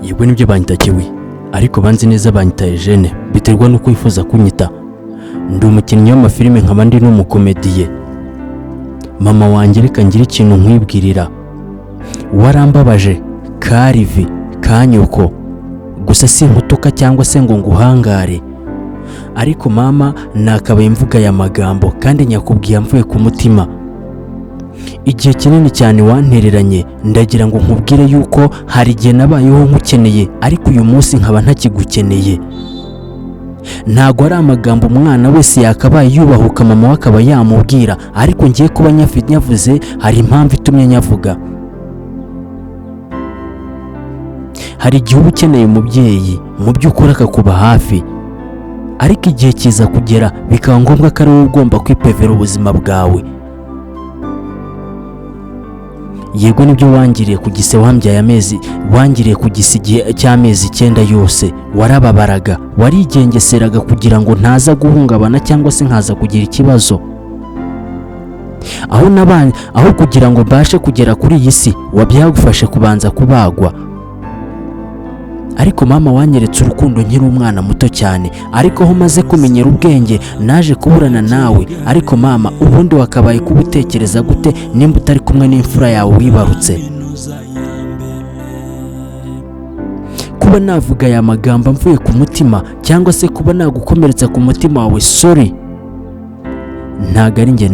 Yego nibyo banyita Kiwi, ariko banzi neza banyita Eugene, biterwa nuko wifuza kunyita. Ndi umukinnyi w'amafilime nkaba ndi n'umukomediye. Mama wanjye reka ngira ikintu nkwibwirira, warambabaje karivi kanyuko, gusa sinkutuka cyangwa se ngo nguhangare, ariko mama nakabaye mvuga aya magambo kandi nyakubwiye mvuye ku mutima. Igihe kinini cyane wantereranye, ndagira ngo nkubwire yuko hari igihe nabayeho nkukeneye, ariko uyu munsi nkaba ntakigukeneye. Ntago ari amagambo umwana wese yakabaye yubahuka mama we akaba yamubwira, ariko ngiye kuba nyavuze hari impamvu itumye nyavuga. Hari igihe uba ukeneye umubyeyi mu by'ukuri akakuba hafi, ariko igihe kiza kugera bikaba ngombwa ko ari wowe ugomba kwipevera ubuzima bwawe. Yego nibyo wangiriye ku gise wambyaye amezi, wangiriye ku gise igihe cy'amezi 9 yose, warababaraga, warigengeseraga kugira ngo ntaza guhungabana cyangwa se nkaza kugira ikibazo. Aho kugira ngo mbashe kugera kuri iyi si, wabyagufashe kubanza kubagwa. Ariko mama wanyeretse urukundo nkiri umwana muto cyane, ariko aho maze kumenyera ubwenge naje kuburana nawe. Ariko mama, ubundi wakabaye kubutekereza gute nimba utari kumwe n'imfura yawe wibarutse? Kuba navuga aya magambo mvuye ku mutima cyangwa se kuba nagukomeretsa ku mutima wawe, sorry. Ntago ari njye,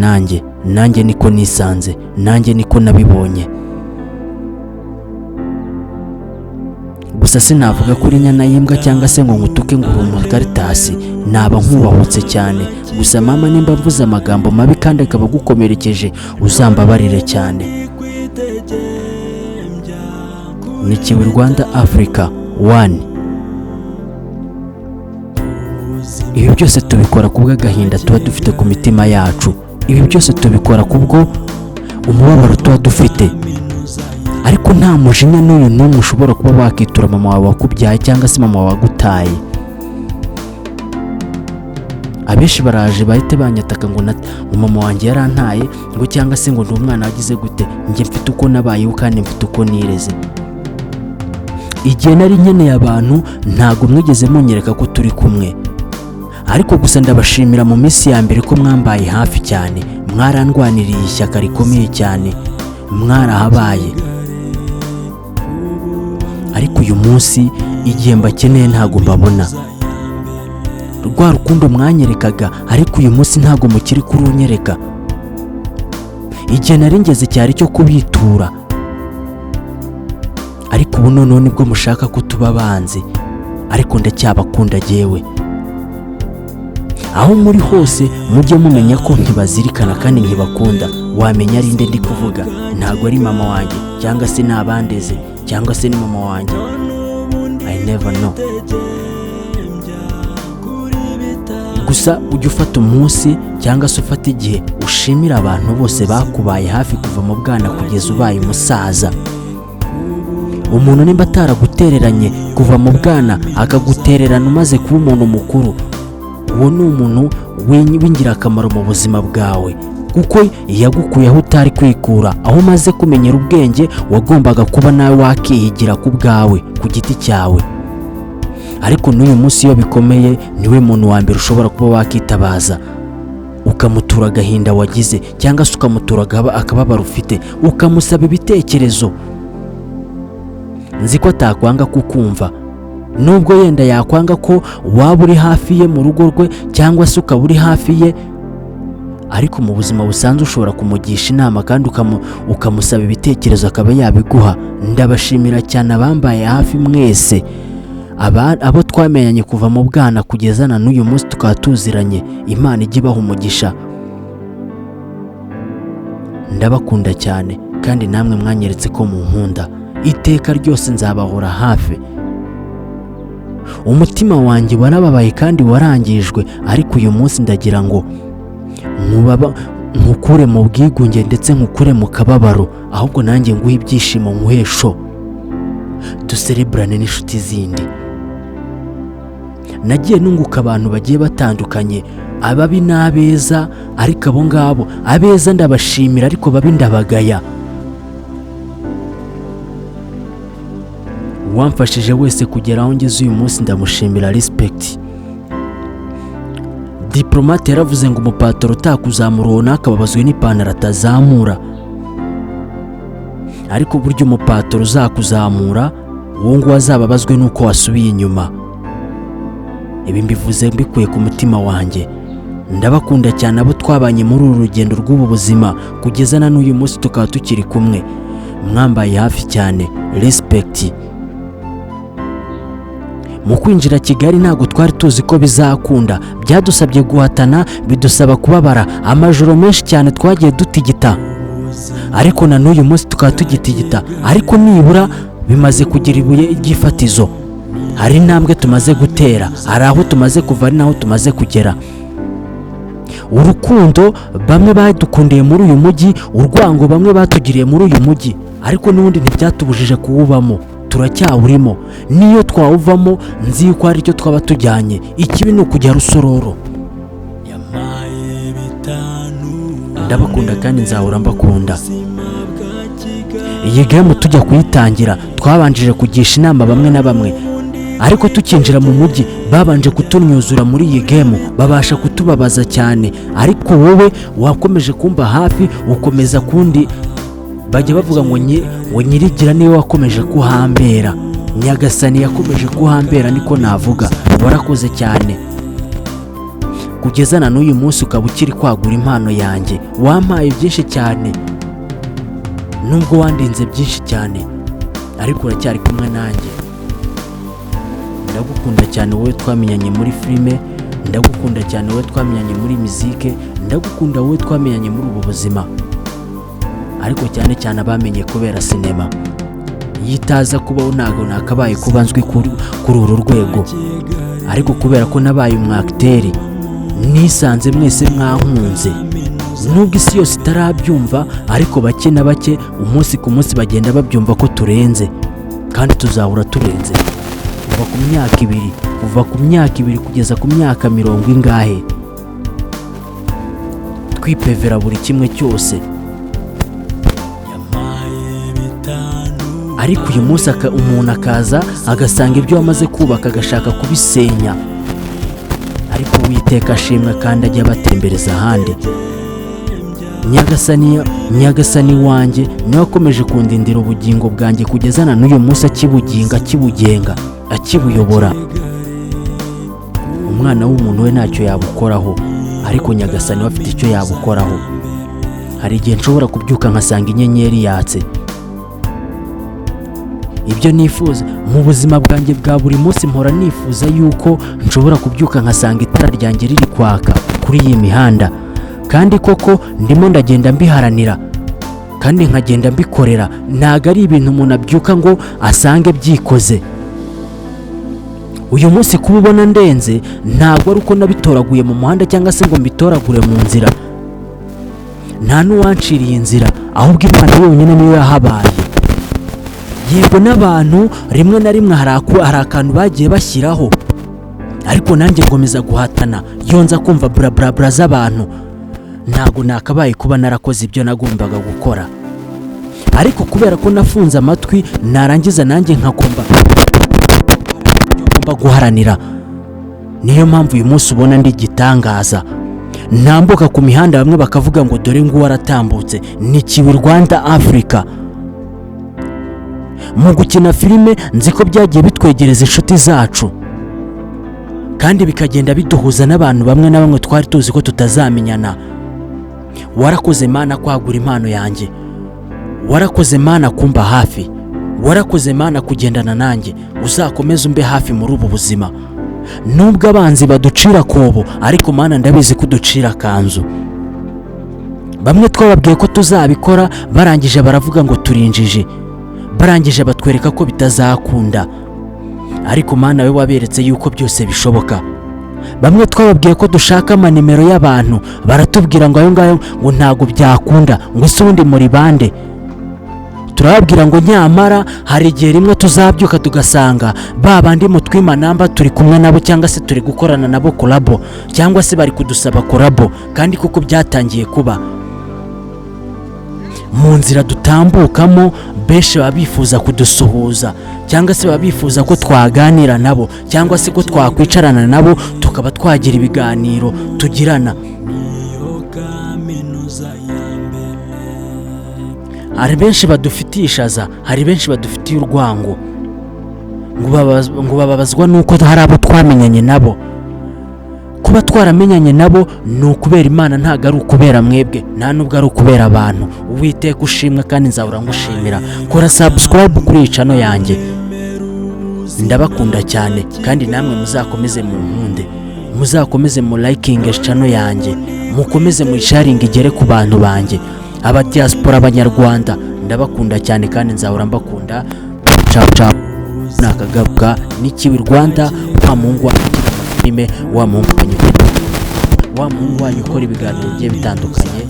nanjye niko nisanze, nanjye niko nabibonye. Gusa sinavuga kuri nyana y'imbwa cyangwa se ngo ngutuke ngo umukaritasi, naba nkubahutse cyane. Gusa mama, nimba mvuze amagambo mabi kandi akaba gukomerekeje, uzambabarire cyane. Ni Kiwi Rwanda Africa 1. Ibi byose tubikora kubw'agahinda tuba dufite ku mitima yacu. Ibi byose tubikora kubwo umubabaro tuba dufite. Ariko nta mujinya n'uyu n'umwe ushobora kuba wakitura mama wawe wakubyaye cyangwa se mama wawe wagutaye. Abenshi baraje bahite banyataka ngo mama wanjye yarantaye, ngo cyangwa se ngo ndi umwana wagize gute. Njye mfite uko nabayeho kandi mfite uko nireze. Igihe nari nkeneye abantu ntago mwigeze munyereka ko turi kumwe, ariko gusa ndabashimira mu minsi ya mbere ko mwambaye hafi cyane, mwarandwaniriye ishyaka rikomeye cyane, mwarahabaye. Ariko uyu munsi igihe mbakeneye ntago mbabona. Rwa rukundo mwanyerekaga, ariko uyu munsi ntago mukiri kurunyereka. Igihe nari ngeze cyari cyo kubitura, ariko ubu none nibwo mushaka ko tuba banzi, ariko ndacyabakunda jyewe. Aho muri hose mujye mumenya ko ntibazirikana kandi ntibakunda. Wamenya ari nde ndi kuvuga, ntago ari mama wanjye cyangwa se nabandeze cyangwa se ni mama wanjye. I never know. Gusa ujye ufata umunsi cyangwa se ufata igihe ushimira abantu bose bakubaye hafi kuva mu bwana kugeza ubaye umusaza. Umuntu nimba ataragutereranye kuva mu bwana akagutererana umaze kuba umuntu mukuru, uwo ni umuntu w'ingirakamaro mu buzima bwawe, kuko yagukuye aho utari kwikura. Aho umaze kumenyera ubwenge, wagombaga kuba nawe wakihigira ku bwawe ku giti cyawe. Ariko n'uyu munsi iyo bikomeye, niwe muntu wa mbere ushobora kuba wakitabaza, ukamutura agahinda wagize cyangwa se ukamutura akababaro ufite, ukamusaba ibitekerezo. Nzi ko atakwanga kukumva, nubwo yenda yakwanga ko waba uri hafi ye mu rugo rwe cyangwa se ukaba uri hafi ye, ariko mu buzima busanzwe ushobora kumugisha inama kandi ukamusaba ibitekerezo akaba yabiguha. Ndabashimira cyane abambaye hafi mwese, abo twamenyanye kuva mu bwana kugeza na n'uyu munsi tukaba tuziranye. Imana ijye ibaha umugisha. Ndabakunda cyane kandi namwe mwanyeretse ko munkunda. Iteka ryose nzabahora hafi. Umutima wanjye warababaye kandi warangijwe, ariko uyu munsi ndagira ngo nkukure mu bwigunge ndetse nkukure mu kababaro, ahubwo nanjye nguhe ibyishimo nkuhesho, duserebrane n'inshuti zindi. Nagiye nunguka abantu bagiye batandukanye, ababi n'abeza, ariko abo ngabo abeza ndabashimira, ariko babi ndabagaya. uwamfashije wese kugera aho ngeze uyu munsi ndamushimira. Respect. Diplomate yaravuze ngo umupatoro utakuzamura uwo nakababazwe n'ipantaro atazamura, ariko buryo umupatoro uzakuzamura uwo nguwo azababazwe nuko wasubiye inyuma. Ibi mbivuze mbikuye ku mutima wanjye. Ndabakunda cyane abo twabanye muri uru rugendo rw'ubu buzima kugeza na n'uyu munsi tukaba tukiri kumwe. Mwambaye hafi cyane. Respect. Mu kwinjira Kigali ntabwo twari tuzi ko bizakunda. Byadusabye guhatana, bidusaba kubabara. Amajoro menshi cyane twagiye dutigita, ariko na n'uyu munsi tukaba tugitigita. Ariko nibura bimaze kugira ibuye ry'ifatizo. Hari intambwe tumaze gutera, hari aho tumaze kuva, ari naho tumaze kugera. Urukundo bamwe badukundiye muri uyu mujyi, urwango bamwe batugiriye muri uyu mujyi, ariko n'ubundi ntibyatubujije kuwubamo. Turacyawurimo. Niyo twawuvamo nzi yuko hari icyo twaba tujyanye. Ikibi ni ukujya rusororo. Ndabakunda kandi nzahora mbakunda. Iyi game tujya kuyitangira twabanjije kugisha inama bamwe na bamwe, ariko tukinjira mu mujyi babanje kutunyuzura muri iyi game, babasha kutubabaza cyane. Ariko wowe wakomeje kumba hafi, ukomeza kundi. Bajya bavuga ngo nyirigira niwe wakomeje kuhambera. Nyagasani yakomeje kuhambera, niko navuga. Warakoze cyane kugeza na n'uyu munsi ukaba ukiri kwagura impano yanjye. Wampaye byinshi cyane, nubwo wandinze byinshi cyane, ariko uracyari kumwe nanjye. Ndagukunda cyane wowe twamenyanye muri filime, ndagukunda cyane wowe twamenyanye muri muzike, ndagukunda wowe twamenyanye muri ubu buzima, ariko cyane cyane abamenye kubera sinema. Yitaza kubaho ntago nakabaye kuba nzwi kuri uru rwego, ariko kubera ko nabaye umwakteri nisanze mwese mwankunze. Nubwo isi yose itarabyumva, ariko bake na bake umunsi ku munsi bagenda babyumva ko turenze, kandi tuzahura turenze. Kuva ku myaka ibiri kugeza ku myaka 40 ingahe, twipevera buri kimwe cyose. Ariko uyu munsi umuntu akaza agasanga ibyo wamaze kubaka agashaka kubisenya, ariko Uwiteka ashimwe kandi ajya batembereza ahandi. Nyagasani wanjye niwe akomeje kundindira ubugingo bwanjye kugeza na n'uyu munsi akibugenga, akibuyobora. Umwana w'umuntu we ntacyo yabukoraho, ariko Nyagasani we afite icyo yabukoraho. Hari igihe nshobora kubyuka nkasanga inyenyeri yatse. Ibyo nifuza mu buzima bwanjye bwa buri munsi, mpora nifuza yuko nshobora kubyuka nkasanga itara ryanjye riri kwaka kuri iyi mihanda, kandi koko ndimo ndagenda mbiharanira kandi nkagenda mbikorera. Ntago ari ibintu umuntu abyuka ngo asange byikoze. Uyu munsi kuba ubona ndenze ntabwo ari uko nabitoraguye mu muhanda cyangwa se ngo mbitoragure mu nzira. Nta n'uwanciriye inzira, ahubwo Imana yonyine niyo yahabaye. Yego n'abantu rimwe na rimwe hari akantu bagiye bashyiraho, ariko nanjye ngomeza guhatana. Yonza kumva bra z'abantu, ntago nakabaye kuba narakoze ibyo nagombaga gukora, ariko kubera ko nafunze amatwi narangiza nanjye nkagomba guharanira. Niyo mpamvu uyu munsi ubona ndi gitangaza. Ntambuka ku mihanda bamwe bakavuga ngo dore ngo waratambutse. Ni kibi Rwanda Africa. Mu gukina filime nzi ko byagiye bitwegereza inshuti zacu, kandi bikagenda biduhuza n'abantu bamwe na bamwe twari tuzi ko tutazamenyana. Warakoze Mana kwagura impano yanjye, warakoze Mana kumba hafi, warakoze Mana kugendana nanjye. Uzakomeza umbe hafi muri ubu buzima. Nubwo abanzi baducira kobo, ariko Mana ndabizi ko uducira kanzu. Bamwe twababwiye ko tuzabikora, barangije baravuga ngo turinjije, barangije batwereka ko bitazakunda, ariko Mana we waberetse yuko byose bishoboka. Bamwe twababwiye ko dushaka amanimero y'abantu, baratubwira ngo ayo ngayo ngo ntago byakunda, ngo ese ubundi muri bande. Turababwira ngo nyamara hari igihe rimwe tuzabyuka tugasanga babandi mu twima namba turi kumwe nabo, cyangwa se turi gukorana nabo kolabo, cyangwa se bari kudusaba kolabo, kandi kuko byatangiye kuba. mu nzira dutambukamo benshi baba bifuza kudusuhuza cyangwa se baba bifuza ko twaganira nabo cyangwa se ko twakwicarana nabo tukaba twagira ibiganiro tugirana. Hari benshi badufitiye ishaza, hari benshi badufitiye urwango, ngo bababazwa nuko hari abo twamenyanye nabo. Kuba twaramenyanye nabo ni ukubera Imana, ntabwo ari ukubera mwebwe, nta nubwo ari ukubera abantu. Uwiteka ushimwe kandi nzahora ngushimira. Kora subscribe kuri iyi channel yanjye, ndabakunda cyane kandi namwe muzakomeze mu nkunde, muzakomeze mu liking channel yanjye, mukomeze mu sharing igere ku bantu banjye. Aba diaspora abanyarwanda ndabakunda cyane kandi nzahora mbakunda. Ciao nakagaruka n'ikiwi Rwanda, wa Mungu wa Mungu wanyu ukora ibiganiro bigiye bitandukanye.